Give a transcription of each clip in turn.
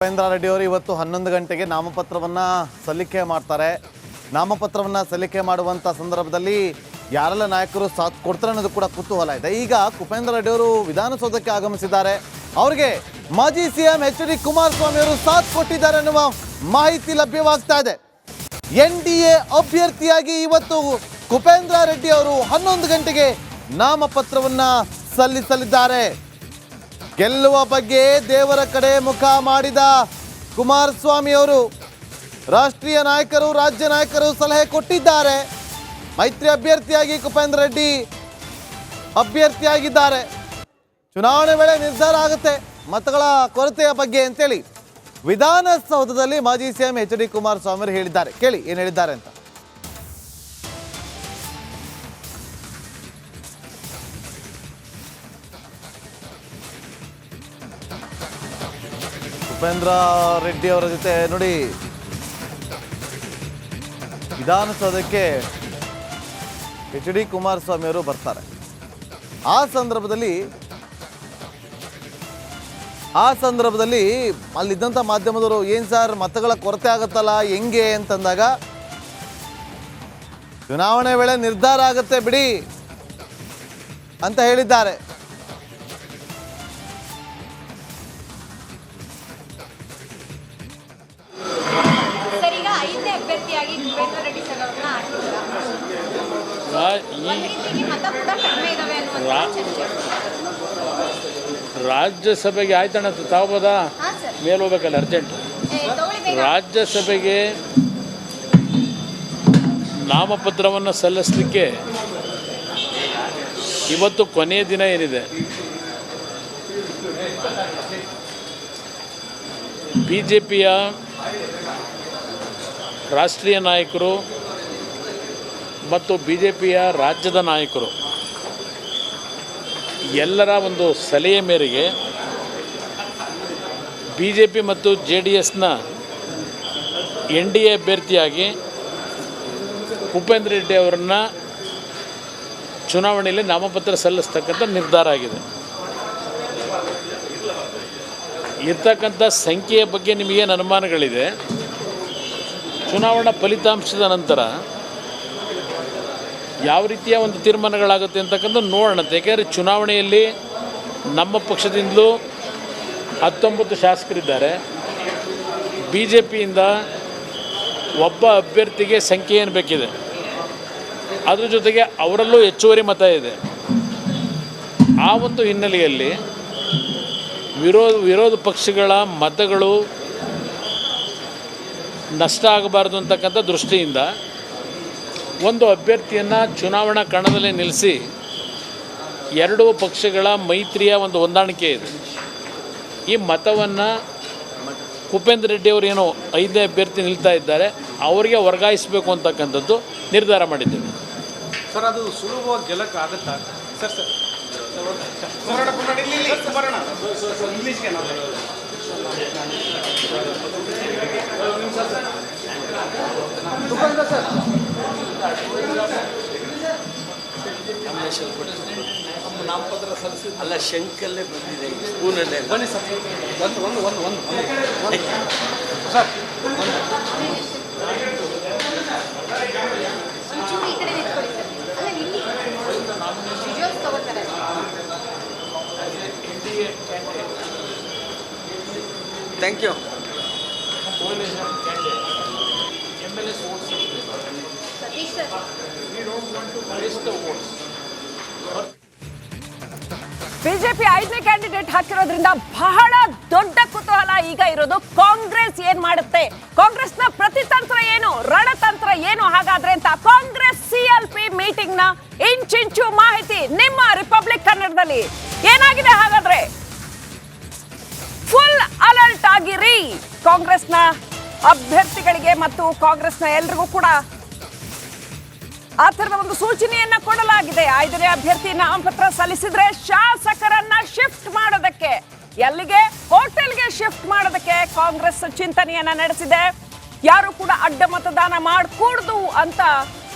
ಉಪೇಂದ್ರ ರೆಡ್ಡಿ ಅವರು ಇವತ್ತು 11 ಗಂಟೆಗೆ ನಾಮಪತ್ರವನ್ನು ಸಲ್ಲಿಕೆ ಮಾಡ್ತಾರೆ. ನಾಮಪತ್ರವನ್ನು ಸಲ್ಲಿಕೆ ಮಾಡುವಂಥ ಸಂದರ್ಭದಲ್ಲಿ ಯಾರೆಲ್ಲ ನಾಯಕರು ಸಾಥ್ ಕೊಡ್ತಾರೆ ಅನ್ನೋದು ಕೂಡ ಕುತೂಹಲ ಇದೆ. ಈಗ ಉಪೇಂದ್ರ ರೆಡ್ಡಿ ಅವರು ವಿಧಾನಸೌಧಕ್ಕೆ ಆಗಮಿಸಿದ್ದಾರೆ. ಅವರಿಗೆ ಮಾಜಿ ಸಿಎಂ ಎಚ್.ಡಿ. ಕುಮಾರಸ್ವಾಮಿ ಅವರು ಸಾಥ್ ಕೊಟ್ಟಿದ್ದಾರೆ ಅನ್ನುವ ಮಾಹಿತಿ ಲಭ್ಯವಾಗ್ತಾ ಇದೆ. NDA ಅಭ್ಯರ್ಥಿಯಾಗಿ ಇವತ್ತು ಉಪೇಂದ್ರ ರೆಡ್ಡಿ ಅವರು 11 ಗಂಟೆಗೆ ನಾಮಪತ್ರವನ್ನು ಸಲ್ಲಿಸಲಿದ್ದಾರೆ. ಗೆಲ್ಲುವ ಬಗ್ಗೆ ದೇವರ ಕಡೆ ಮುಖ ಮಾಡಿದ ಕುಮಾರಸ್ವಾಮಿ ಅವರು ರಾಷ್ಟ್ರೀಯ ನಾಯಕರು, ರಾಜ್ಯ ನಾಯಕರು ಸಲಹೆ ಕೊಟ್ಟಿದ್ದಾರೆ. ಮೈತ್ರಿ ಅಭ್ಯರ್ಥಿಯಾಗಿ ಉಪೇಂದ್ರ ರೆಡ್ಡಿ ಅಭ್ಯರ್ಥಿಯಾಗಿದ್ದಾರೆ. ಚುನಾವಣೆ ವೇಳೆ ನಿರ್ಧಾರ ಆಗುತ್ತೆ ಮತಗಳ ಕೊರತೆಯ ಬಗ್ಗೆ ಅಂತೇಳಿ ವಿಧಾನಸೌಧದಲ್ಲಿ ಮಾಜಿ ಸಿಎಂ ಎಚ್.ಡಿ. ಕುಮಾರಸ್ವಾಮಿ ಅವರು ಹೇಳಿದ್ದಾರೆ. ಕೇಳಿ ಏನು ಹೇಳಿದ್ದಾರೆ ಅಂತ. ಉಪೇಂದ್ರ ರೆಡ್ಡಿ ಅವರ ಜೊತೆ ನೋಡಿ ವಿಧಾನಸೌಧಕ್ಕೆ ಎಚ್.ಡಿ. ಕುಮಾರಸ್ವಾಮಿ ಅವರು ಬರ್ತಾರೆ. ಆ ಸಂದರ್ಭದಲ್ಲಿ ಅಲ್ಲಿದ್ದಂಥ ಮಾಧ್ಯಮದವರು ಏನು ಸರ್ ಮತಗಳ ಕೊರತೆ ಆಗುತ್ತಲ್ಲ ಹೆಂಗೆ ಅಂತಂದಾಗ ಚುನಾವಣೆ ವೇಳೆ ನಿರ್ಧಾರ ಆಗುತ್ತೆ ಬಿಡಿ ಅಂತ ಹೇಳಿದ್ದಾರೆ. ರಾಜ್ಯಸಭೆಗೆ ಆಯ್ತಣ್ಣ ತಗೋಬೋದಾ? ಮೇಲೆ ಹೋಗ್ಬೇಕಲ್ಲ ಅರ್ಜೆಂಟ್. ರಾಜ್ಯಸಭೆಗೆ ನಾಮಪತ್ರವನ್ನು ಸಲ್ಲಿಸಲಿಕ್ಕೆ ಇವತ್ತು ಕೊನೆಯ ದಿನ ಏನಿದೆ. BJPಯ ರಾಷ್ಟ್ರೀಯ ನಾಯಕರು ಮತ್ತು BJPಯ ರಾಜ್ಯದ ನಾಯಕರು ಎಲ್ಲರ ಒಂದು ಸಲಹೆ ಮೇರೆಗೆ BJP ಮತ್ತು JDSನ NDA ಅಭ್ಯರ್ಥಿಯಾಗಿ ಉಪೇಂದ್ರ ರೆಡ್ಡಿ ಅವರನ್ನು ಚುನಾವಣೆಯಲ್ಲಿ ನಾಮಪತ್ರ ಸಲ್ಲಿಸ್ತಕ್ಕಂಥ ನಿರ್ಧಾರ ಆಗಿದೆ. ಇರ್ತಕ್ಕಂಥ ಸಂಖ್ಯೆಯ ಬಗ್ಗೆ ನಿಮಗೇನು ಅನುಮಾನಗಳಿದೆ, ಚುನಾವಣಾ ಫಲಿತಾಂಶದ ನಂತರ ಯಾವ ರೀತಿಯ ಒಂದು ತೀರ್ಮಾನಗಳಾಗುತ್ತೆ ಅಂತಕ್ಕಂಥ ನೋಡೋಣ. ಯಾಕೆಂದರೆ ಚುನಾವಣೆಯಲ್ಲಿ ನಮ್ಮ ಪಕ್ಷದಿಂದಲೂ 19 ಶಾಸಕರಿದ್ದಾರೆ. BJPಯಿಂದ ಒಬ್ಬ ಅಭ್ಯರ್ಥಿಗೆ ಸಂಖ್ಯೆ ಏನು ಬೇಕಿದೆ, ಅದ್ರ ಜೊತೆಗೆ ಅವರಲ್ಲೂ ಹೆಚ್ಚುವರಿ ಮತ ಇದೆ. ಆ ಒಂದು ಹಿನ್ನೆಲೆಯಲ್ಲಿ ವಿರೋಧ ಪಕ್ಷಗಳ ಮತಗಳು ನಷ್ಟ ಆಗಬಾರ್ದು ಅಂತಕ್ಕಂಥ ದೃಷ್ಟಿಯಿಂದ ಒಂದು ಅಭ್ಯರ್ಥಿಯನ್ನು ಚುನಾವಣಾ ಕಣದಲ್ಲಿ ನಿಲ್ಲಿಸಿ ಎರಡೂ ಪಕ್ಷಗಳ ಮೈತ್ರಿಯ ಒಂದು ಹೊಂದಾಣಿಕೆ ಇದೆ. ಈ ಮತವನ್ನು ಉಪೇಂದ್ರ ರೆಡ್ಡಿ ಅವರು ಏನೋ 5ನೇ ಅಭ್ಯರ್ಥಿ ನಿಲ್ತಾ ಇದ್ದಾರೆ, ಅವರಿಗೆ ವರ್ಗಾಯಿಸಬೇಕು ಅಂತಕ್ಕಂಥದ್ದು ನಿರ್ಧಾರ ಮಾಡಿದ್ದೇವೆ. ಸರ್, ಅದು ಸುಲಭವಾಗಿ ಗೆಲ್ಲಕ್ಕಾಗತ್ತಾ ಸರ್? ನಾಮಪತ್ರ ಸಲ್ಲಿಸಿ ಅಲ್ಲ, ಶಂಕಲ್ಲೇ ಬಂದಿದೆ, ಸ್ಪೂನಲ್ಲೇ ಬನ್ನಿ ಸರ್. ಒಂದು ಸರ್, ಥ್ಯಾಂಕ್ ಯು. ಬಿಜೆಪಿ 5ನೇ ಕ್ಯಾಂಡಿಡೇಟ್ ಹಾಕಿರೋದ್ರಿಂದ ಬಹಳ ದೊಡ್ಡ ಕುತೂಹಲ ಈಗ ಇರೋದು ಕಾಂಗ್ರೆಸ್ ಏನ್ ಮಾಡುತ್ತೆ, ಕಾಂಗ್ರೆಸ್ನ ಪ್ರತಿತಂತ್ರ ಏನು, ರಣತಂತ್ರ ಏನು ಹಾಗಾದ್ರೆ ಅಂತ. ಕಾಂಗ್ರೆಸ್ CLP ಮೀಟಿಂಗ್ ನ ಇಂಚಿಂಚು ಮಾಹಿತಿ ನಿಮ್ಮ ರಿಪಬ್ಲಿಕ್ ಕನ್ನಡದಲ್ಲಿ. ಏನಾಗಿದೆ ಹಾಗಾದ್ರೆ? ಫುಲ್ ಅಲರ್ಟ್ ಆಗಿರಿ. ಕಾಂಗ್ರೆಸ್ನ ಅಭ್ಯರ್ಥಿಗಳಿಗೆ ಮತ್ತು ಕಾಂಗ್ರೆಸ್ನ ಎಲ್ರಿಗೂ ಕೂಡ ಆ ಥರದ ಒಂದು ಸೂಚನೆಯನ್ನ ಕೊಡಲಾಗಿದೆ. 5ನೇ ಅಭ್ಯರ್ಥಿ ನಾಮಪತ್ರ ಸಲ್ಲಿಸಿದ್ರೆ ಶಾಸಕರನ್ನ ಶಿಫ್ಟ್ ಮಾಡೋದಕ್ಕೆ, ಎಲ್ಲಿಗೆ? ಹೋಟೆಲ್ಗೆ ಶಿಫ್ಟ್ ಮಾಡೋದಕ್ಕೆ ಕಾಂಗ್ರೆಸ್ ಚಿಂತನೆಯನ್ನ ನಡೆಸಿದೆ. ಯಾರು ಕೂಡ ಅಡ್ಡ ಮತದಾನ ಮಾಡಕೂಡದು ಅಂತ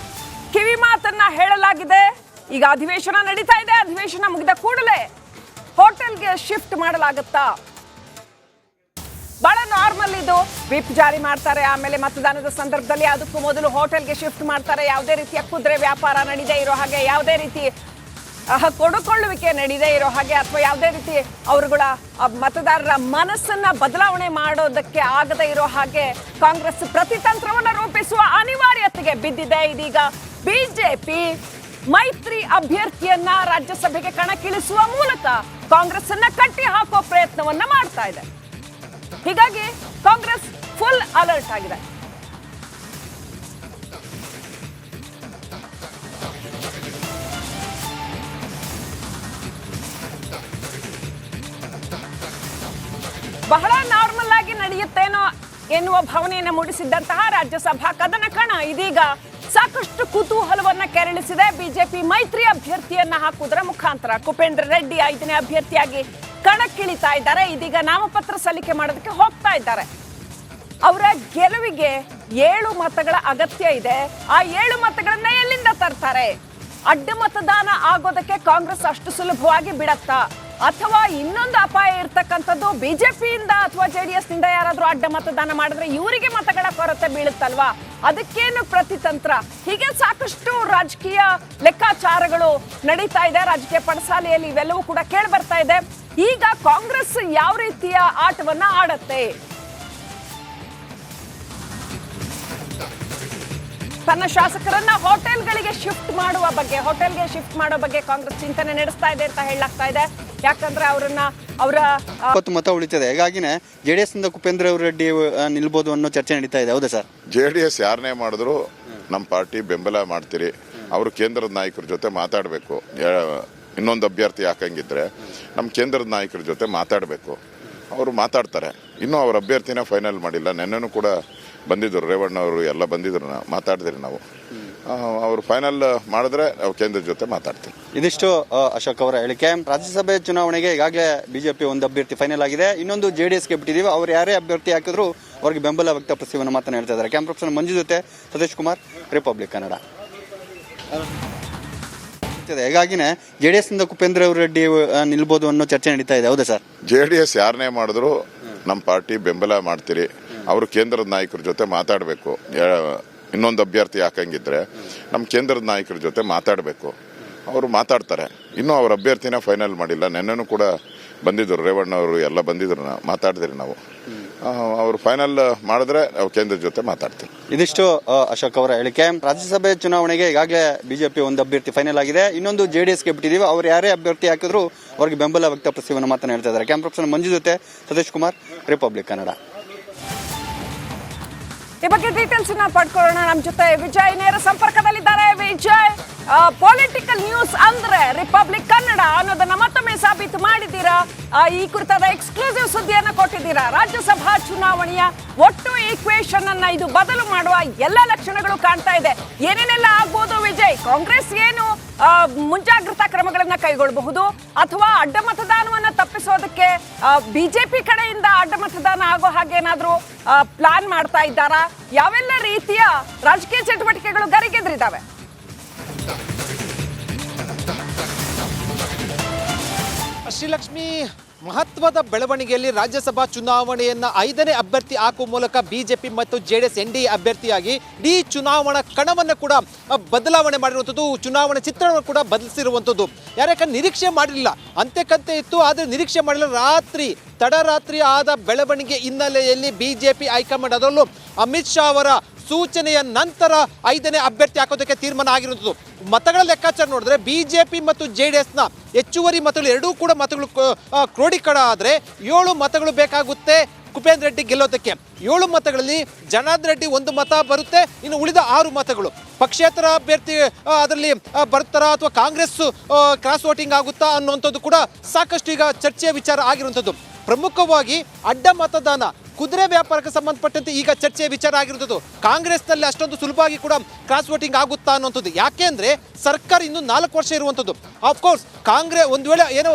ಕಿವಿ ಮಾತನ್ನ ಹೇಳಲಾಗಿದೆ. ಈಗ ಅಧಿವೇಶನ ನಡೀತಾ ಇದೆ. ಅಧಿವೇಶನ ಮುಗಿದ ಕೂಡಲೇ ಹೋಟೆಲ್ಗೆ ಶಿಫ್ಟ್ ಮಾಡಲಾಗುತ್ತಾ? ಬಹಳ ನಾರ್ಮಲ್ ಇದು. ವಿಪ್ ಜಾರಿ ಮಾಡ್ತಾರೆ, ಆಮೇಲೆ ಮತದಾನದ ಸಂದರ್ಭದಲ್ಲಿ ಅದಕ್ಕೂ ಮೊದಲು ಹೋಟೆಲ್ಗೆ ಶಿಫ್ಟ್ ಮಾಡ್ತಾರೆ. ಯಾವುದೇ ರೀತಿಯ ಕುದುರೆ ವ್ಯಾಪಾರ ನಡೀದೇ ಇರೋ ಹಾಗೆ, ಯಾವುದೇ ರೀತಿ ಕೊಡುಕೊಳ್ಳುವಿಕೆ ನಡೀದೇ ಇರೋ ಹಾಗೆ, ಅಥವಾ ಯಾವುದೇ ರೀತಿ ಅವರುಗಳ ಮತದಾರರ ಮನಸ್ಸನ್ನ ಬದಲಾವಣೆ ಮಾಡೋದಕ್ಕೆ ಆಗದೇ ಇರೋ ಹಾಗೆ ಕಾಂಗ್ರೆಸ್ ಪ್ರತಿತಂತ್ರವನ್ನು ರೂಪಿಸುವ ಅನಿವಾರ್ಯತೆಗೆ ಬಿದ್ದಿದೆ. ಇದೀಗ ಬಿಜೆಪಿ ಮೈತ್ರಿ ಅಭ್ಯರ್ಥಿಯನ್ನ ರಾಜ್ಯಸಭೆಗೆ ಕಣಕ್ಕಿಳಿಸುವ ಮೂಲಕ ಕಾಂಗ್ರೆಸ್ ಅನ್ನ ಕಟ್ಟಿ ಹಾಕೋ ಪ್ರಯತ್ನವನ್ನ ಮಾಡ್ತಾ ಇದೆ. ಹೀಗಾಗಿ ಕಾಂಗ್ರೆಸ್ ಫುಲ್ ಅಲರ್ಟ್ ಆಗಿದೆ. ಬಹಳ ನಾರ್ಮಲ್ ಆಗಿ ನಡೆಯುತ್ತೇನೋ ಎನ್ನುವ ಭಾವನೆಯನ್ನು ಮೂಡಿಸಿದ್ದಂತಹ ರಾಜ್ಯಸಭಾ ಕದನ ಕಣ ಇದೀಗ ಸಾಕಷ್ಟು ಕುತೂಹಲವನ್ನ ಕೆರಳಿಸಿದೆ. ಬಿಜೆಪಿ ಮೈತ್ರಿ ಅಭ್ಯರ್ಥಿಯನ್ನ ಹಾಕುವುದರ ಮುಖಾಂತರ ಕುಪೇಂದ್ರ ರೆಡ್ಡಿ 5ನೇ ಅಭ್ಯರ್ಥಿಯಾಗಿ ಕಣಕ್ಕಿಳಿತಾ ಇದ್ದಾರೆ. ಇದೀಗ ನಾಮಪತ್ರ ಸಲ್ಲಿಕೆ ಮಾಡೋದಕ್ಕೆ ಹೋಗ್ತಾ ಇದ್ದಾರೆ. ಅವರ ಗೆಲುವಿಗೆ 7 ಮತಗಳ ಅಗತ್ಯ ಇದೆ. ಆ 7 ಮತಗಳನ್ನ ಎಲ್ಲಿಂದ ತರ್ತಾರೆ? ಅಡ್ಡ ಮತದಾನ ಆಗೋದಕ್ಕೆ ಕಾಂಗ್ರೆಸ್ ಅಷ್ಟು ಸುಲಭವಾಗಿ ಬಿಡತ್ತಾ, ಅಥವಾ ಇನ್ನೊಂದು ಅಪಾಯ ಇರ್ತಕ್ಕಂಥದ್ದು ಬಿಜೆಪಿಯಿಂದ ಅಥವಾ ಜೆಡಿಎಸ್ ನಿಂದ ಯಾರಾದ್ರೂ ಅಡ್ಡ ಮತದಾನ ಮಾಡಿದ್ರೆ ಇವರಿಗೆ ಮತಗಳ ಕೊರತೆ ಬೀಳುತ್ತಲ್ವಾ, ಅದಕ್ಕೇನು ಪ್ರತಿತಂತ್ರ? ಹೀಗೆ ಸಾಕಷ್ಟು ರಾಜಕೀಯ ಲೆಕ್ಕಾಚಾರಗಳು ನಡೀತಾ ಇದೆ. ರಾಜಕೀಯ ಪಡಸಾಲೆಯಲ್ಲಿ ಇವೆಲ್ಲವೂ ಕೂಡ ಕೇಳಿ ಬರ್ತಾ ಇದೆ. ಈಗ ಕಾಂಗ್ರೆಸ್ ಯಾವ ರೀತಿಯ ಆಟವನ್ನ ಆಡತ್ತೆ? ತನ್ನ ಶಾಸಕರನ್ನ ಹೋಟೆಲ್ಗೆ ಶಿಫ್ಟ್ ಮಾಡುವ ಬಗ್ಗೆ ಕಾಂಗ್ರೆಸ್ ಚಿಂತನೆ ನಡೆಸ್ತಾ ಇದೆ ಅಂತ ಹೇಳಲಾಗ್ತಾ ಇದೆ. ಯಾಕಂದ್ರೆ ಅವರ 20 ಮತ ಉಳಿತದೆ. ಹೀಗಾಗಿನೇ ಜೆಡಿಎಸ್ ನಿಂದ ಕುಪೇಂದ್ರ ರೆಡ್ಡಿ ನಿಲ್ಬೋದು ಅನ್ನೋ ಚರ್ಚೆ ನಡೀತಾ ಇದೆ. ಹೌದಾ ಸರ್? JDS ಯಾರನ್ನೇ ಮಾಡಿದ್ರು ನಮ್ಮ ಪಾರ್ಟಿ ಬೆಂಬಲ ಮಾಡ್ತೀರಿ. ಅವರು ಕೇಂದ್ರದ ನಾಯಕರ ಜೊತೆ ಮಾತಾಡಬೇಕು. ಇನ್ನೊಂದು ಅಭ್ಯರ್ಥಿ ಹಾಕಂಗಿದ್ರೆ ನಮ್ಮ ಕೇಂದ್ರದ ನಾಯಕರ ಜೊತೆ ಮಾತಾಡಬೇಕು. ಅವರು ಮಾತಾಡ್ತಾರೆ. ಇನ್ನೂ ಅವ್ರ ಅಭ್ಯರ್ಥಿನ ಫೈನಲ್ ಮಾಡಿಲ್ಲ. ನೆನ್ನೆನೂ ಕೂಡ ಬಂದಿದ್ದರು, ರೇವಣ್ಣ ಅವರು ಎಲ್ಲ ಬಂದಿದ್ರು, ಮಾತಾಡಿದ್ರಿ ನಾವು. ಅವರು ಫೈನಲ್ ಮಾಡಿದ್ರೆ ಅವ್ರು ಕೇಂದ್ರದ ಜೊತೆ ಮಾತಾಡ್ತೀವಿ. ಇದಿಷ್ಟು ಅಶೋಕ್ ಅವರ ಹೇಳಿಕೆ. ರಾಜ್ಯಸಭೆ ಚುನಾವಣೆಗೆ ಈಗಾಗಲೇ ಬಿಜೆಪಿ ಒಂದು ಅಭ್ಯರ್ಥಿ ಫೈನಲ್ ಆಗಿದೆ, ಇನ್ನೊಂದು JDSಗೆ ಬಿಟ್ಟಿದ್ದೀವಿ. ಅವ್ರು ಯಾರೇ ಅಭ್ಯರ್ಥಿ ಹಾಕಿದ್ರು ಅವ್ರಿಗೆ ಬೆಂಬಲ ವ್ಯಕ್ತಪಡಿಸುವ ಮಾತನ್ನು ಹೇಳ್ತಾ ಇದ್ದಾರೆ. ಕ್ಯಾಮ್ರಾ ಪರ್ಸನ್ ಮಂಜು ಜೊತೆ ಸತೀಶ್ ಕುಮಾರ್, ರಿಪಬ್ಲಿಕ್ ಕನ್ನಡ. ಹೀಗಾಗಿನೇ JDS ನಿಂದ ಕುಪೇಂದ್ರ ರೆಡ್ಡಿ ನಿಲ್ಬೋದು ಅನ್ನೋ ಚರ್ಚೆ ನಡೀತಾ ಇದೆ. ಹೌದಾ ಸರ್? JDS ಯಾರನ್ನೇ ಮಾಡಿದ್ರು ನಮ್ಮ ಪಾರ್ಟಿ ಬೆಂಬಲ ಮಾಡ್ತೀರಿ. ಅವರು ಕೇಂದ್ರದ ನಾಯಕರ ಜೊತೆ ಮಾತಾಡಬೇಕು. ಇನ್ನೊಂದು ಅಭ್ಯರ್ಥಿ ಹಾಕಂಗಿದ್ರೆ ನಮ್ಮ ಕೇಂದ್ರದ ನಾಯಕರ ಜೊತೆ ಮಾತಾಡಬೇಕು. ಅವರು ಮಾತಾಡ್ತಾರೆ. ಇನ್ನೂ ಅವ್ರ ಅಭ್ಯರ್ಥಿನ ಫೈನಲ್ ಮಾಡಿಲ್ಲ. ನೆನ್ನೆನೂ ಕೂಡ ಬಂದಿದ್ದರು, ರೇವಣ್ಣ ಅವರು ಎಲ್ಲ ಬಂದಿದ್ರು, ಮಾತಾಡಿದ್ರಿ ನಾವು. ಅವರು ಫೈನಲ್ ಮಾಡಿದ್ರೆ ಅವ್ರು ಕೇಂದ್ರದ ಜೊತೆ ಮಾತಾಡ್ತೀವಿ. ಇದಿಷ್ಟು ಅಶೋಕ್ ಅವರ ಹೇಳಿಕೆ. ರಾಜ್ಯಸಭೆ ಚುನಾವಣೆಗೆ ಈಗಾಗಲೇ ಬಿಜೆಪಿ ಒಂದು ಅಭ್ಯರ್ಥಿ ಫೈನಲ್ ಆಗಿದೆ, ಇನ್ನೊಂದು JDSಗೆ ಬಿಟ್ಟಿದ್ದೀವಿ. ಅವ್ರು ಯಾರೇ ಅಭ್ಯರ್ಥಿ ಹಾಕಿದ್ರು ಅವ್ರಿಗೆ ಬೆಂಬಲ ವ್ಯಕ್ತಪಡಿಸುವ ಮಾತನ್ನು ಹೇಳ್ತಾ ಇದ್ದಾರೆ. ಕ್ಯಾಮ್ರಾ ಪರ್ಸನ್ ಮಂಜು ಜೊತೆ ಸತೀಶ್ ಕುಮಾರ್, ರಿಪಬ್ಲಿಕ್ ಕನ್ನಡ. ಈ ಬಗ್ಗೆ ಡೀಟೇಲ್ಸ್ ಪಡ್ಕೊಳ್ಳೋಣ. ನಮ್ಮ ಜೊತೆ ವಿಜಯ್ ನೇರ ಸಂಪರ್ಕದಲ್ಲಿದ್ದಾರೆ. ವಿಜಯ್, ಪೊಲಿಟಿಕಲ್ ನ್ಯೂಸ್ ಅಂದ್ರೆ ರಿಪಬ್ಲಿಕ್ ಕನ್ನಡ ಅನ್ನೋದನ್ನ ಮತ್ತೊಮ್ಮೆ ಸಾಬೀತು ಮಾಡಿದ್ದೀರಾ. ಈ ಕುರಿತಾದ ಎಕ್ಸ್ಕ್ಲೂಸಿವ್ ಸುದ್ದಿಯನ್ನ ಕೊಟ್ಟಿದ್ದೀರಾ. ರಾಜ್ಯಸಭಾ ಚುನಾವಣೆಯ ಒಟ್ಟು ಈಕ್ವೇಶನ್ ಅನ್ನ ಇದು ಬದಲು ಮಾಡುವ ಎಲ್ಲ ಲಕ್ಷಣಗಳು ಕಾಣ್ತಾ ಇದೆ. ಏನೇನೆಲ್ಲ ಆಗ್ಬೋದು ವಿಜಯ್? ಕಾಂಗ್ರೆಸ್ ಏನು ಮುಂಜಾಗ್ರತಾ ಕ್ರಮಗಳನ್ನ ಕೈಗೊಳ್ಳಬಹುದು, ಅಥವಾ ಅಡ್ಡ ಮತದಾನವನ್ನ ತಪ್ಪಿಸೋದಕ್ಕೆ ಬಿಜೆಪಿ ಕಡೆಯಿಂದ ಅಡ್ಡ ಮತದಾನ ಆಗೋ ಹಾಗೆ ಏನಾದ್ರೂ ಪ್ಲಾನ್ ಮಾಡ್ತಾ ಇದ್ದಾರಾ? ಯಾವೆಲ್ಲ ರೀತಿಯ ರಾಜಕೀಯ ಚಟುವಟಿಕೆಗಳು ಗರಿಗೆದ್ರಿದ್ದಾವೆ? ಶ್ರೀಲಕ್ಷ್ಮಿ, ಮಹತ್ವದ ಬೆಳವಣಿಗೆಯಲ್ಲಿ ರಾಜ್ಯಸಭಾ ಚುನಾವಣೆಯನ್ನ 5ನೇ ಅಭ್ಯರ್ಥಿ ಹಾಕುವ ಮೂಲಕ ಬಿಜೆಪಿ ಮತ್ತು JDS NDA ಅಭ್ಯರ್ಥಿಯಾಗಿ ಇಡೀ ಚುನಾವಣಾ ಕಣವನ್ನು ಕೂಡ ಬದಲಾವಣೆ ಮಾಡಿರುವಂಥದ್ದು, ಚುನಾವಣಾ ಚಿತ್ರಣವನ್ನು ಕೂಡ ಬದಲಿಸಿರುವಂಥದ್ದು. ಯಾರ್ಯಾಕೆ ನಿರೀಕ್ಷೆ ಮಾಡಲಿಲ್ಲ, ಅಂತೆಕಂತೆ ಇತ್ತು, ಆದರೆ ನಿರೀಕ್ಷೆ ಮಾಡಲಿಲ್ಲ. ತಡರಾತ್ರಿ ಆದ ಬೆಳವಣಿಗೆ ಹಿನ್ನೆಲೆಯಲ್ಲಿ ಬಿಜೆಪಿ ಹೈಕಮಾಂಡ್, ಅದರಲ್ಲೂ ಅಮಿತ್ ಶಾ ಅವರ ಸೂಚನೆಯ ನಂತರ 5ನೇ ಅಭ್ಯರ್ಥಿ ಹಾಕೋದಕ್ಕೆ ತೀರ್ಮಾನ ಆಗಿರುವಂಥದ್ದು. ಮತಗಳ ಲೆಕ್ಕಾಚಾರ ನೋಡಿದ್ರೆ ಬಿಜೆಪಿ ಮತ್ತು JDSನ ಹೆಚ್ಚುವರಿ ಮತಗಳು ಎರಡೂ ಕೂಡ ಮತಗಳು ಕ್ರೋಢೀಕರಣ ಆದರೆ 7 ಮತಗಳು ಬೇಕಾಗುತ್ತೆ ಕುಪೇಂದ್ರ ರೆಡ್ಡಿ ಗೆಲ್ಲೋದಕ್ಕೆ. 7 ಮತಗಳಲ್ಲಿ ಜನಾರ್ದನ್ ರೆಡ್ಡಿ 1 ಮತ ಬರುತ್ತೆ, ಇನ್ನು ಉಳಿದ 6 ಮತಗಳು ಪಕ್ಷೇತರ ಅಭ್ಯರ್ಥಿ ಅದರಲ್ಲಿ ಬರ್ತಾರಾ ಅಥವಾ ಕಾಂಗ್ರೆಸ್ ಕ್ರಾಸ್ ವೋಟಿಂಗ್ ಆಗುತ್ತಾ ಅನ್ನುವಂಥದ್ದು ಕೂಡ ಸಾಕಷ್ಟು ಈಗ ಚರ್ಚೆಯ ವಿಚಾರ ಆಗಿರುವಂಥದ್ದು. ಪ್ರಮುಖವಾಗಿ ಅಡ್ಡ ಮತದಾನ, ಕುದುರೆ ವ್ಯಾಪಾರಕ್ಕೆ ಸಂಬಂಧಪಟ್ಟಂತೆ ಈಗ ಚರ್ಚೆಯ ವಿಚಾರ ಆಗಿರುವಂಥದ್ದು. ಕಾಂಗ್ರೆಸ್ನಲ್ಲಿ ಅಷ್ಟೊಂದು ಸುಲಭವಾಗಿ ಕೂಡ ಕ್ರಾಸ್ ವೋಟಿಂಗ್ ಆಗುತ್ತಾ ಅನ್ನುವಂಥದ್ದು. ಯಾಕೆಂದ್ರೆ ಸರ್ಕಾರ ಇನ್ನು 4 ವರ್ಷ ಇರುವಂಥದ್ದು. ಆಫ್ಕೋರ್ಸ್ ಕಾಂಗ್ರೆಸ್ ಒಂದು ವೇಳೆ ಏನೋ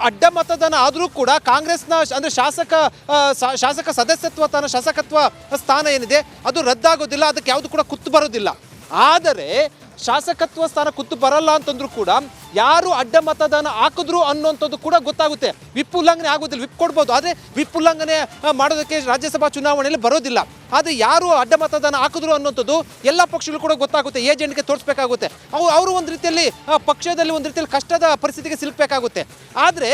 ಅಡ್ಡ ಮತದಾನ ಆದರೂ ಕೂಡ ಕಾಂಗ್ರೆಸ್ನ ಅಂದರೆ ಶಾಸಕ ಸದಸ್ಯತ್ವ ಶಾಸಕತ್ವ ಸ್ಥಾನ ಏನಿದೆ ಅದು ರದ್ದಾಗೋದಿಲ್ಲ, ಅದಕ್ಕೆ ಯಾವುದು ಕೂಡ ಕುತ್ತು ಬರೋದಿಲ್ಲ. ಆದರೆ ಶಾಸಕತ್ವ ಸ್ಥಾನ ಕುತ್ತು ಬರಲ್ಲ ಅಂತಂದ್ರೂ ಕೂಡ ಯಾರು ಅಡ್ಡ ಮತದಾನ ಹಾಕಿದ್ರು ಅನ್ನೋಂಥದ್ದು ಕೂಡ ಗೊತ್ತಾಗುತ್ತೆ. ವಿಪ್ ಉಲ್ಲಂಘನೆ ಆಗೋದಿಲ್ಲ, ವಿಪ್ ಕೊಡ್ಬೋದು, ಆದರೆ ವಿಪ್ ಉಲ್ಲಂಘನೆ ಮಾಡೋದಕ್ಕೆ ರಾಜ್ಯಸಭಾ ಚುನಾವಣೆಯಲ್ಲಿ ಬರೋದಿಲ್ಲ. ಆದರೆ ಯಾರು ಅಡ್ಡ ಮತದಾನ ಹಾಕಿದ್ರು ಅನ್ನೋಂಥದ್ದು ಎಲ್ಲ ಪಕ್ಷಗಳು ಕೂಡ ಗೊತ್ತಾಗುತ್ತೆ, ಏಜೆಂಟ್ಗೆ ತೋರಿಸ್ಬೇಕಾಗುತ್ತೆ. ಅವರು ಒಂದು ರೀತಿಯಲ್ಲಿ ಪಕ್ಷದಲ್ಲಿ ಒಂದು ರೀತಿಯಲ್ಲಿ ಕಷ್ಟದ ಪರಿಸ್ಥಿತಿಗೆ ಸಿಲುಕಬೇಕಾಗುತ್ತೆ. ಆದರೆ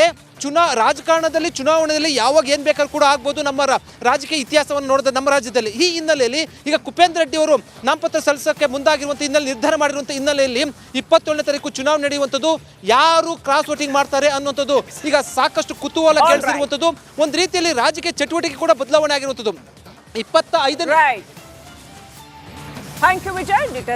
ರಾಜಕಾರಣದಲ್ಲಿ ಚುನಾವಣೆಯಲ್ಲಿ ಯಾವಾಗ ಏನು ಬೇಕಾದ್ರೂ ಕೂಡ ಆಗ್ಬೋದು. ನಮ್ಮ ರಾಜಕೀಯ ಇತಿಹಾಸವನ್ನು ನೋಡಿದ ನಮ್ಮ ರಾಜ್ಯದಲ್ಲಿ ಈ ಹಿನ್ನೆಲೆಯಲ್ಲಿ ಈಗ ಕುಪೇಂದ್ರ ರೆಡ್ಡಿ ಅವರು ನಾಮಪತ್ರ ಸಲ್ಲಿಸೋಕ್ಕೆ ಮುಂದಾಗಿರುವಂಥ ಹಿನ್ನೆಲೆ ನಿರ್ಧಾರ ಮಾಡಿರುವಂಥ ಹಿನ್ನೆಲೆಯಲ್ಲಿ 27ನೇ ತಾರೀಕು ಚುನಾವಣೆ ನಡೆಯುವಂಥದ್ದು, ಯಾರು ಕ್ರಾಸ್ ವೋಟಿಂಗ್ ಮಾಡ್ತಾರೆ ಅನ್ನುವಂಥದ್ದು ಈಗ ಸಾಕಷ್ಟು ಕುತೂಹಲ ಕೇಳಿಸಿರುವಂಥದ್ದು. ಒಂದು ರೀತಿಯಲ್ಲಿ ರಾಜಕೀಯ ಚಟುವಟಿಕೆ ಕೂಡ ಬದಲಾವಣೆ ಆಗಿರುವಂಥದ್ದು. 25 ಥ್ಯಾಂಕ್ ಯು ವಿಜಯ್.